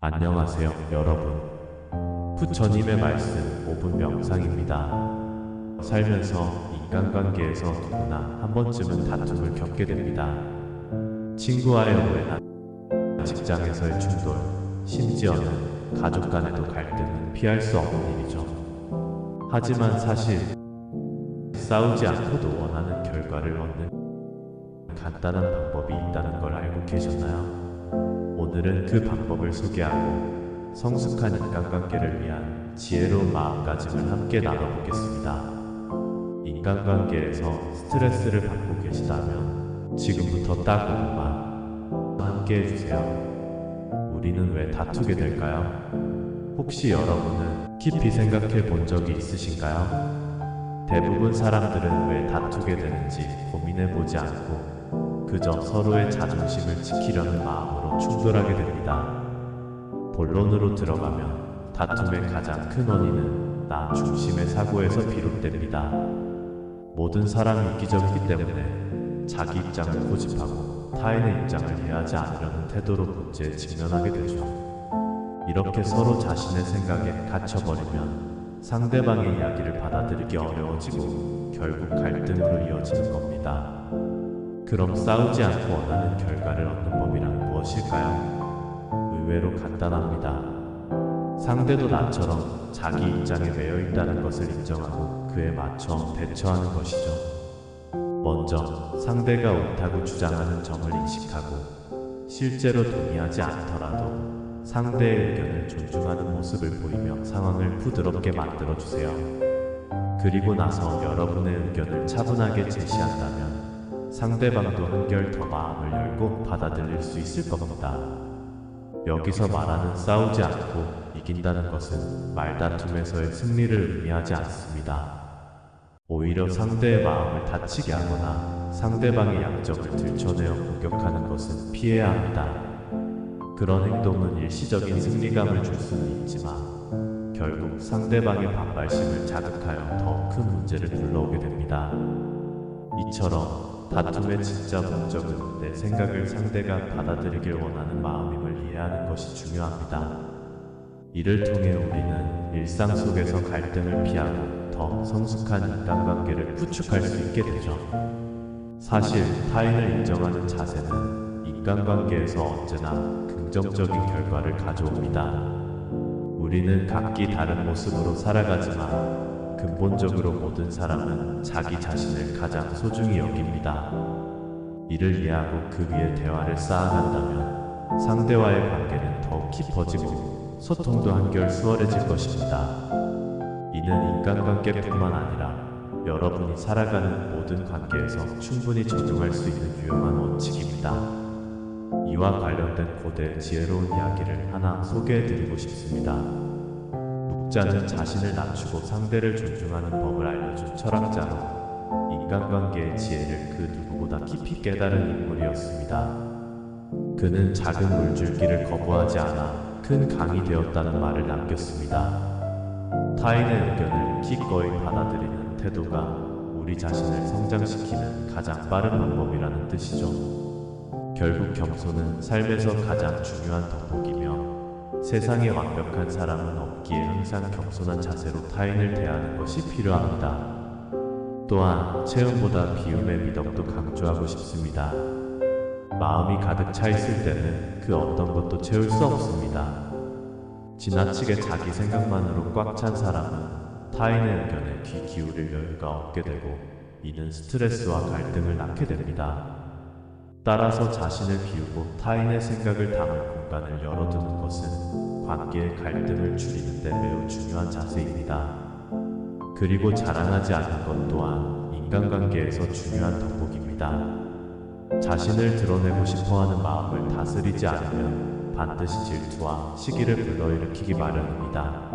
안녕하세요, 여러분. 부처님의 말씀 5분 명상입니다. 살면서 인간관계에서 누구나 한 번쯤은 다툼을 겪게 됩니다. 친구와의 오해나 직장에서의 충돌, 심지어는 가족 간에도 갈등은 피할 수 없는 일이죠. 하지만 사실 싸우지 않고도 원하는 결과를 얻는 간단한 방법이 있다는 걸 알고 계셨나요? 오늘은 그 방법을 소개하고 성숙한 인간관계를 위한 지혜로운 마음가짐을 함께 나눠보겠습니다. 인간관계에서 스트레스를 받고 계시다면 지금부터 딱 5분만 함께 해주세요. 우리는 왜 다투게 될까요? 혹시 여러분은 깊이 생각해 본 적이 있으신가요? 대부분 사람들은 왜 다투게 되는지 고민해 보지 않고 그저 서로의 자존심을 지키려는 마음으로 충돌하게 됩니다. 본론으로 들어가면 다툼의 가장 큰 원인은 나 중심의 사고에서 비롯됩니다. 모든 사람이 이기적이기 때문에 자기 입장을 고집하고 타인의 입장을 이해하지 않으려는 태도로 문제에 직면하게 되죠. 이렇게 서로 자신의 생각에 갇혀버리면 상대방의 이야기를 받아들이기 어려워지고 결국 갈등으로 이어지는 겁니다. 그럼 싸우지 않고 원하는 결과를 얻는 법이란 무엇일까요? 의외로 간단합니다. 상대도 나처럼 자기 입장에 매여 있다는 것을 인정하고 그에 맞춰 대처하는 것이죠. 먼저 상대가 옳다고 주장하는 점을 인식하고 실제로 동의하지 않더라도 상대의 의견을 존중하는 모습을 보이며 상황을 부드럽게 만들어주세요. 그리고 나서 여러분의 의견을 차분하게 제시한다면 상대방도 한결 더 마음을 열고 받아들일 수 있을 겁니다. 여기서 말하는 싸우지 않고 이긴다는 것은 말다툼에서의 승리를 의미하지 않습니다. 오히려 상대의 마음을 다치게 하거나 상대방의 약점을 들춰내어 공격하는 것은 피해야 합니다. 그런 행동은 일시적인 승리감을 줄 수는 있지만 결국 상대방의 반발심을 자극하여 더 큰 문제를 불러오게 됩니다. 이처럼 다툼의 진짜 목적은 내 생각을 상대가 받아들이길 원하는 마음임을 이해하는 것이 중요합니다. 이를 통해 우리는 일상 속에서 갈등을 피하고 더 성숙한 인간관계를 구축할 수 있게 되죠. 사실 타인을 인정하는 자세는 인간관계에서 언제나 긍정적인 결과를 가져옵니다. 우리는 각기 다른 모습으로 살아가지만 근본적으로 모든 사람은 자기 자신을 가장 소중히 여깁니다. 이를 이해하고 그 위에 대화를 쌓아간다면 상대와의 관계는 더욱 깊어지고 소통도 한결 수월해질 것입니다. 이는 인간관계뿐만 아니라 여러분이 살아가는 모든 관계에서 충분히 적용할 수 있는 유용한 원칙입니다. 이와 관련된 고대 지혜로운 이야기를 하나 소개해드리고 싶습니다. 묵자는 자신을 낮추고 상대를 존중하는 법을 알려준 철학자로 인간관계의 지혜를 그 누구보다 깊이 깨달은 인물이었습니다. 그는 작은 물줄기를 거부하지 않아 큰 강이 되었다는 말을 남겼습니다. 타인의 의견을 기꺼이 받아들이는 태도가 우리 자신을 성장시키는 가장 빠른 방법이라는 뜻이죠. 결국 겸손은 삶에서 가장 중요한 덕목이며 세상에 완벽한 사람은 없기에 항상 겸손한 자세로 타인을 대하는 것이 필요합니다. 또한 체험보다 비움의 미덕도 강조하고 싶습니다. 마음이 가득 차 있을 때는 그 어떤 것도 채울 수 없습니다. 지나치게 자기 생각만으로 꽉 찬 사람은 타인의 의견에 귀 기울일 여유가 없게 되고 이는 스트레스와 갈등을 낳게 됩니다. 따라서 자신을 비우고 타인의 생각을 담을 공간을 열어두는 것은 관계의 갈등을 줄이는 데 매우 중요한 자세입니다. 그리고 자랑하지 않는 것 또한 인간관계에서 중요한 덕목입니다. 자신을 드러내고 싶어하는 마음을 다스리지 않으면 반드시 질투와 시기를 불러일으키기 마련입니다.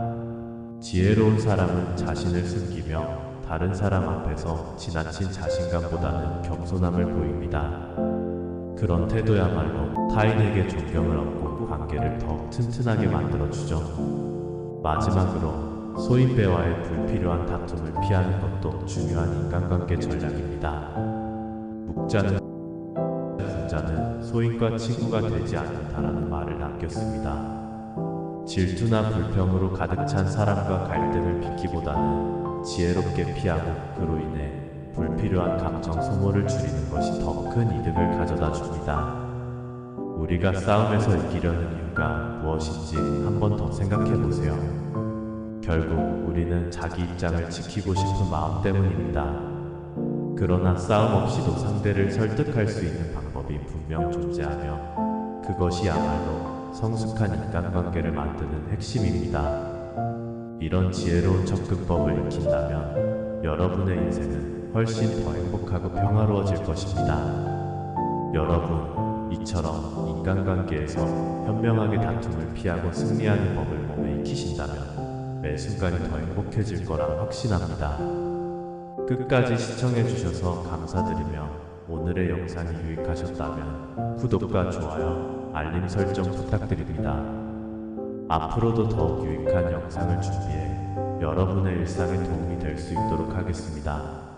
지혜로운 사람은 자신을 숨기며 다른 사람 앞에서 지나친 자신감보다는 겸손함을 보입니다. 그런 태도야말로 타인에게 존경을 얻고 관계를 더욱 튼튼하게 만들어주죠. 마지막으로 소인배와의 불필요한 다툼을 피하는 것도 중요한 인간관계 전략입니다. 묵자는 분자는 소인과 친구가 되지 않는다라는 말을 남겼습니다. 질투나 불평으로 가득 찬 사람과 갈등을 빚기보다는 지혜롭게 피하고 그로 인해 불필요한 감정 소모를 줄이는 것이 더 큰 이득을 가져다 줍니다. 우리가 싸움에서 이기려는 이유가 무엇인지 한 번 더 생각해 보세요. 결국 우리는 자기 입장을 지키고 싶은 마음 때문입니다. 그러나 싸움 없이도 상대를 설득할 수 있는 방법이 분명 존재하며 그것이야말로 성숙한 인간관계를 만드는 핵심입니다. 이런 지혜로운 접근법을 익힌다면 여러분의 인생은 훨씬 더 행복하고 평화로워질 것입니다. 여러분, 이처럼 인간관계에서 현명하게 다툼을 피하고 승리하는 법을 몸에 익히신다면 매 순간이 더 행복해질 거라 확신합니다. 끝까지 시청해주셔서 감사드리며 오늘의 영상이 유익하셨다면 구독과 좋아요, 알림 설정 부탁드립니다. 앞으로도 더욱 유익한 영상을 준비해 여러분의 일상에 도움이 될 수 있도록 하겠습니다.